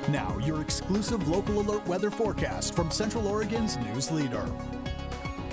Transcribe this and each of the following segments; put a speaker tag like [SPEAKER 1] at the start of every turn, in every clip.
[SPEAKER 1] Now, your exclusive local alert weather forecast from Central Oregon's news leader.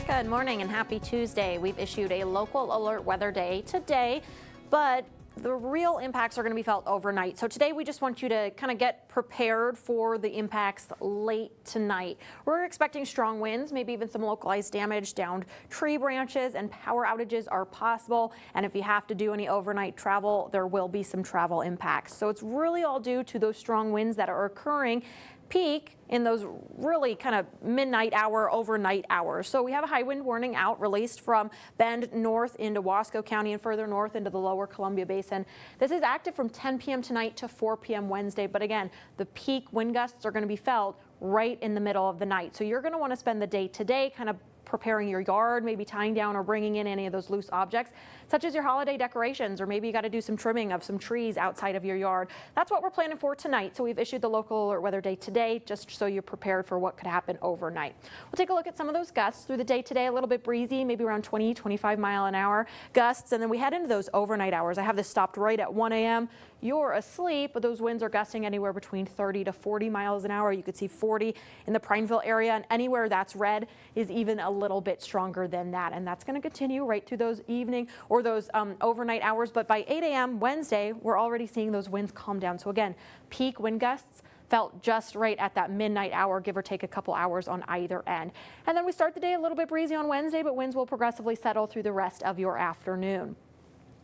[SPEAKER 2] Good morning and happy Tuesday. We've issued a local alert weather day today, but the real impacts are going to be felt overnight. So today we just want you to kind of get prepared for the impacts late tonight. We're expecting strong winds, maybe even some localized damage, downed tree branches, and power outages are possible. And if you have to do any overnight travel, there will be some travel impacts. So it's really all due to those strong winds that are occurring. Peak in those really kind of midnight hour, overnight hours. So we have a high wind warning out released from Bend north into Wasco County and further north into the lower Columbia Basin. This is active from 10 p.m. tonight to 4 p.m. Wednesday. But again, the peak wind gusts are going to be felt right in the middle of the night. So you're going to want to spend the day today kind of preparing your yard, maybe tying down or bringing in any of those loose objects, such as your holiday decorations, or maybe you got to do some trimming of some trees outside of your yard. That's what we're planning for tonight. So we've issued the local alert weather day today, just so you're prepared for what could happen overnight. We'll take a look at some of those gusts through the day today. A little bit breezy, maybe around 20, 25 mile an hour gusts. And then we head into those overnight hours. I have this stopped right at 1 a.m. You're asleep, but those winds are gusting anywhere between 30 to 40 miles an hour. You could see 40 in the Prineville area, and anywhere that's red is even a little bit stronger than that. And that's going to continue right through those evening or those overnight hours. But by 8 a.m. Wednesday, we're already seeing those winds calm down. So again, peak wind gusts felt just right at that midnight hour, give or take a couple hours on either end. And then we start the day a little bit breezy on Wednesday, but winds will progressively settle through the rest of your afternoon.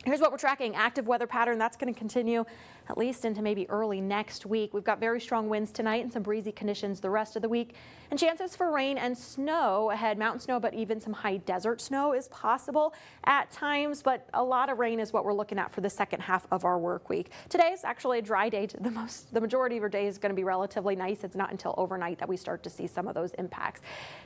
[SPEAKER 2] Here's what we're tracking. Active weather pattern that's going to continue at least into maybe early next week. We've got very strong winds tonight and some breezy conditions the rest of the week, and chances for rain and snow ahead. Mountain snow, but even some high desert snow is possible at times, but a lot of rain is what we're looking at for the second half of our work week. Today is actually a dry day. The majority of our day is going to be relatively nice. It's not until overnight that we start to see some of those impacts.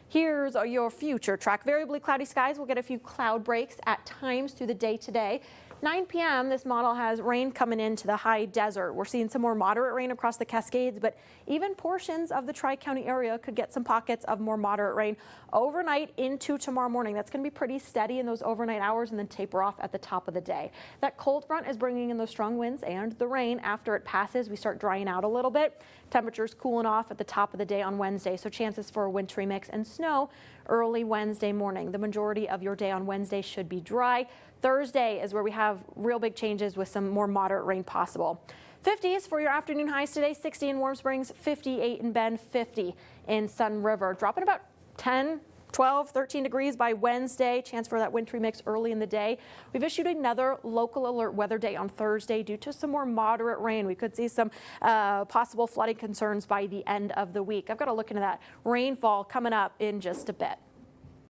[SPEAKER 2] Here's your future track. Variably cloudy skies. We'll get a few cloud breaks at times through the day today. 9 p.m. this model has rain coming into the high desert. We're seeing some more moderate rain across the Cascades, but even portions of the Tri-County area could get some pockets of more moderate rain overnight into tomorrow morning. That's going to be pretty steady in those overnight hours and then taper off at the top of the day. That cold front is bringing in those strong winds and the rain. After it passes, we start drying out a little bit. Temperatures cooling off at the top of the day on Wednesday, so chances for a wintry mix and snow early Wednesday morning. The majority of your day on Wednesday should be dry. Thursday is where we have real big changes with some more moderate rain possible. 50s for your afternoon highs today, 60 in Warm Springs, 58 in Bend, 50 in Sun River. Dropping about 10, 12, 13 degrees by Wednesday. Chance for that wintry mix early in the day. We've issued another local alert weather day on Thursday due to some more moderate rain. We could see some possible flooding concerns by the end of the week. I've got to look into that rainfall coming up in just a bit.